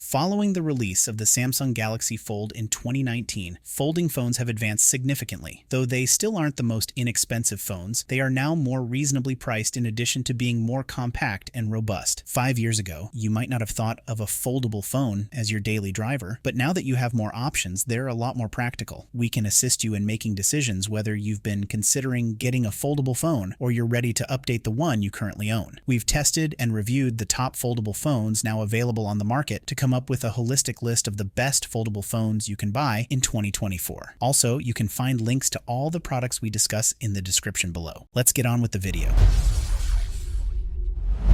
Following the release of the Samsung Galaxy Fold in 2019, folding phones have advanced significantly. Though they still aren't the most inexpensive phones, they are now more reasonably priced in addition to being more compact and robust. 5 years ago, you might not have thought of a foldable phone as your daily driver, but now that you have more options, they're a lot more practical. We can assist you in making decisions whether you've been considering getting a foldable phone or you're ready to update the one you currently own. We've tested and reviewed the top foldable phones now available on the market to come up with a holistic list of the best foldable phones you can buy in 2024. Also, you can find links to all the products we discuss in the description below. Let's get on with the video.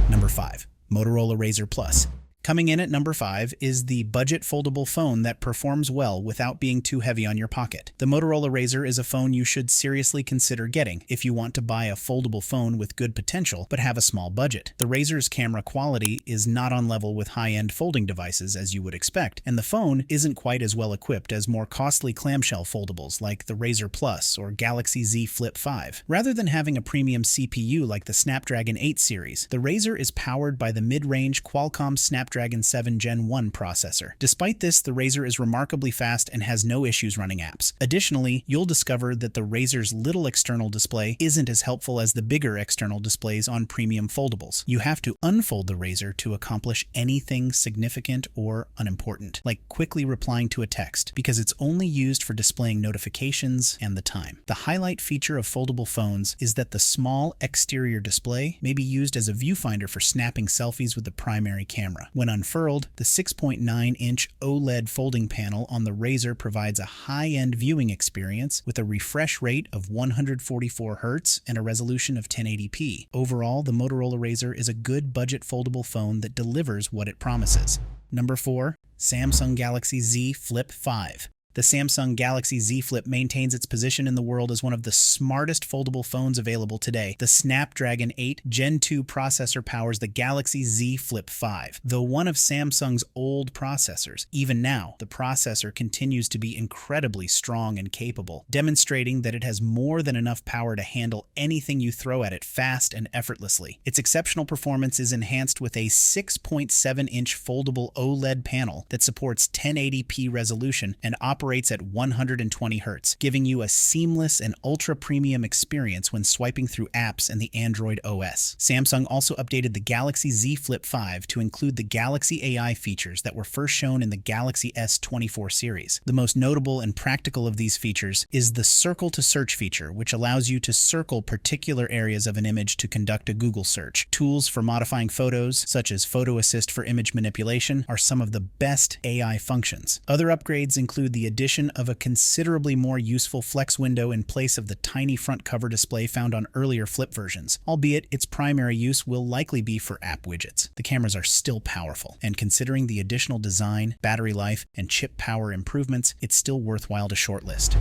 Number 5. Motorola Razr Plus. Coming in at number 5 is the budget foldable phone that performs well without being too heavy on your pocket. The Motorola Razr is a phone you should seriously consider getting if you want to buy a foldable phone with good potential but have a small budget. The Razr's camera quality is not on level with high-end folding devices as you would expect, and the phone isn't quite as well equipped as more costly clamshell foldables like the Razr Plus or Galaxy Z Flip 5. Rather than having a premium CPU like the Snapdragon 8 series, the Razr is powered by the mid-range Qualcomm Snapdragon 7 Gen 1 processor. Despite this, the Razr is remarkably fast and has no issues running apps. Additionally, you'll discover that the Razr's little external display isn't as helpful as the bigger external displays on premium foldables. You have to unfold the Razr to accomplish anything significant or unimportant, like quickly replying to a text, because it's only used for displaying notifications and the time. The highlight feature of foldable phones is that the small exterior display may be used as a viewfinder for snapping selfies with the primary camera. When unfurled, the 6.9-inch OLED folding panel on the Razr provides a high-end viewing experience with a refresh rate of 144 Hz and a resolution of 1080p. Overall, the Motorola Razr is a good budget foldable phone that delivers what it promises. Number 4. Samsung Galaxy Z Flip 5. The Samsung Galaxy Z Flip maintains its position in the world as one of the smartest foldable phones available today. The Snapdragon 8 Gen 2 processor powers the Galaxy Z Flip 5. Though one of Samsung's old processors, even now, the processor continues to be incredibly strong and capable, demonstrating that it has more than enough power to handle anything you throw at it fast and effortlessly. Its exceptional performance is enhanced with a 6.7-inch foldable OLED panel that supports 1080p resolution and operates at 120 Hz, giving you a seamless and ultra-premium experience when swiping through apps in the Android OS. Samsung also updated the Galaxy Z Flip 5 to include the Galaxy AI features that were first shown in the Galaxy S24 series. The most notable and practical of these features is the Circle to Search feature, which allows you to circle particular areas of an image to conduct a Google search. Tools for modifying photos, such as Photo Assist for image manipulation, are some of the best AI functions. Other upgrades include the addition of a considerably more useful flex window in place of the tiny front cover display found on earlier Flip versions, albeit its primary use will likely be for app widgets. The cameras are still powerful, and considering the additional design, battery life, and chip power improvements, it's still worthwhile to shortlist.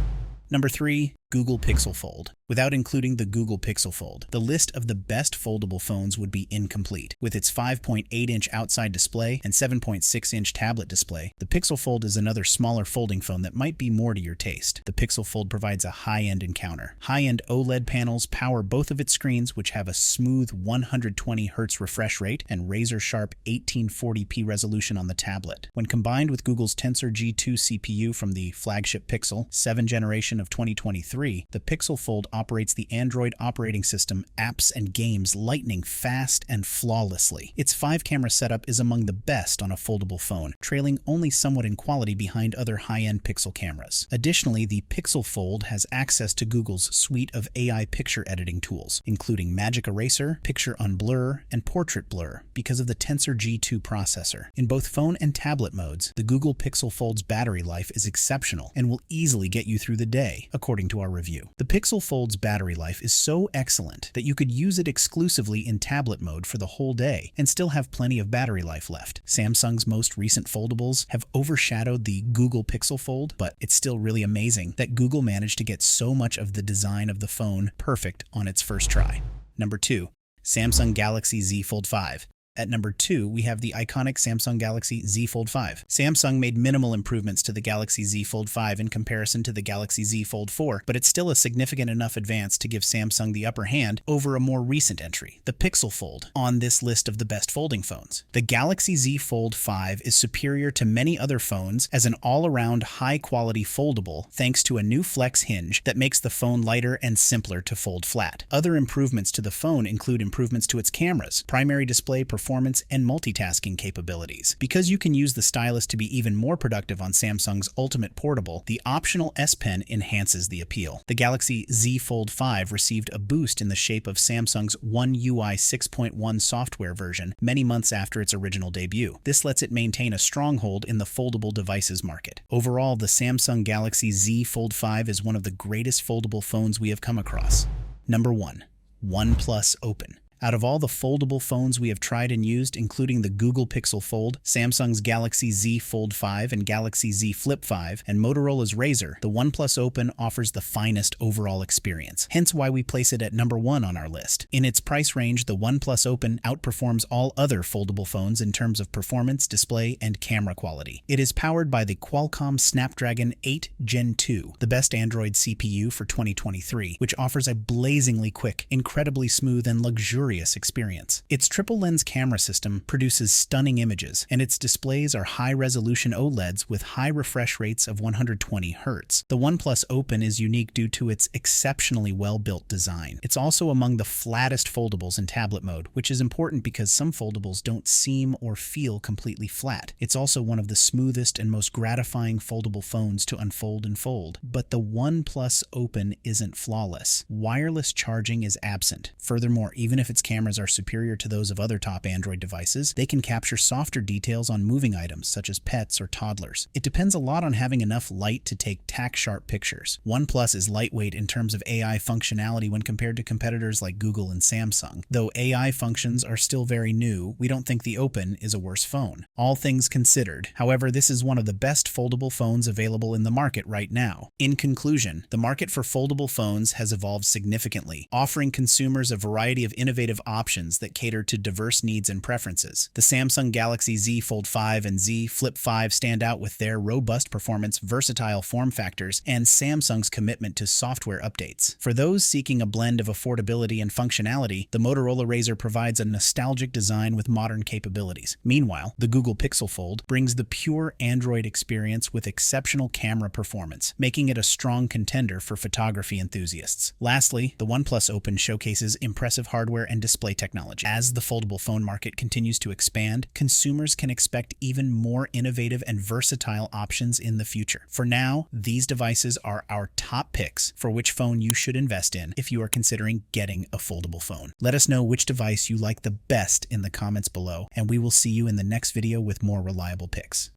Number 3. Google Pixel Fold. Without including the Google Pixel Fold, the list of the best foldable phones would be incomplete. With its 5.8-inch outside display and 7.6-inch tablet display, the Pixel Fold is another smaller folding phone that might be more to your taste. The Pixel Fold provides a high-end encounter. High-end OLED panels power both of its screens, which have a smooth 120 Hz refresh rate and razor-sharp 1840p resolution on the tablet. When combined with Google's Tensor G2 CPU from the flagship Pixel 7th generation of 2023, the Pixel Fold operates the Android operating system, apps, and games lightning fast and flawlessly. Its 5-camera setup is among the best on a foldable phone, trailing only somewhat in quality behind other high-end Pixel cameras. Additionally, the Pixel Fold has access to Google's suite of AI picture editing tools, including Magic Eraser, Picture Unblur, and Portrait Blur, because of the Tensor G2 processor. In both phone and tablet modes, the Google Pixel Fold's battery life is exceptional and will easily get you through the day, according to our review. The Pixel Fold's battery life is so excellent that you could use it exclusively in tablet mode for the whole day and still have plenty of battery life left. Samsung's most recent foldables have overshadowed the Google Pixel Fold, but it's still really amazing that Google managed to get so much of the design of the phone perfect on its first try. Number 2. Samsung Galaxy Z Fold 5. At number 2, we have the iconic Samsung Galaxy Z Fold 5. Samsung made minimal improvements to the Galaxy Z Fold 5 in comparison to the Galaxy Z Fold 4, but it's still a significant enough advance to give Samsung the upper hand over a more recent entry, the Pixel Fold, on this list of the best folding phones. The Galaxy Z Fold 5 is superior to many other phones as an all-around high-quality foldable thanks to a new flex hinge that makes the phone lighter and simpler to fold flat. Other improvements to the phone include improvements to its cameras, primary display performance, and multitasking capabilities. Because you can use the stylus to be even more productive on Samsung's Ultimate Portable, the optional S Pen enhances the appeal. The Galaxy Z Fold 5 received a boost in the shape of Samsung's One UI 6.1 software version many months after its original debut. This lets it maintain a stronghold in the foldable devices market. Overall, the Samsung Galaxy Z Fold 5 is one of the greatest foldable phones we have come across. Number 1. OnePlus Open. Out of all the foldable phones we have tried and used, including the Google Pixel Fold, Samsung's Galaxy Z Fold 5 and Galaxy Z Flip 5, and Motorola's Razr, the OnePlus Open offers the finest overall experience, hence why we place it at number 1 on our list. In its price range, the OnePlus Open outperforms all other foldable phones in terms of performance, display, and camera quality. It is powered by the Qualcomm Snapdragon 8 Gen 2, the best Android CPU for 2023, which offers a blazingly quick, incredibly smooth, and luxurious experience. Its triple-lens camera system produces stunning images, and its displays are high-resolution OLEDs with high refresh rates of 120 Hz. The OnePlus Open is unique due to its exceptionally well-built design. It's also among the flattest foldables in tablet mode, which is important because some foldables don't seem or feel completely flat. It's also one of the smoothest and most gratifying foldable phones to unfold and fold. But the OnePlus Open isn't flawless. Wireless charging is absent. Furthermore, even if its cameras are superior to those of other top Android devices, they can capture softer details on moving items such as pets or toddlers. It depends a lot on having enough light to take tack-sharp pictures. OnePlus is lightweight in terms of AI functionality when compared to competitors like Google and Samsung. Though AI functions are still very new, we don't think the Open is a worse phone. All things considered, however, this is one of the best foldable phones available in the market right now. In conclusion, the market for foldable phones has evolved significantly, offering consumers a variety of innovative options that cater to diverse needs and preferences. The Samsung Galaxy Z Fold 5 and Z Flip 5 stand out with their robust performance, versatile form factors, and Samsung's commitment to software updates. For those seeking a blend of affordability and functionality, the Motorola Razr provides a nostalgic design with modern capabilities. Meanwhile, the Google Pixel Fold brings the pure Android experience with exceptional camera performance, making it a strong contender for photography enthusiasts. Lastly, the OnePlus Open showcases impressive hardware and display technology. As the foldable phone market continues to expand, consumers can expect even more innovative and versatile options in the future. For now, these devices are our top picks for which phone you should invest in if you are considering getting a foldable phone. Let us know which device you like the best in the comments below, and we will see you in the next video with more reliable picks.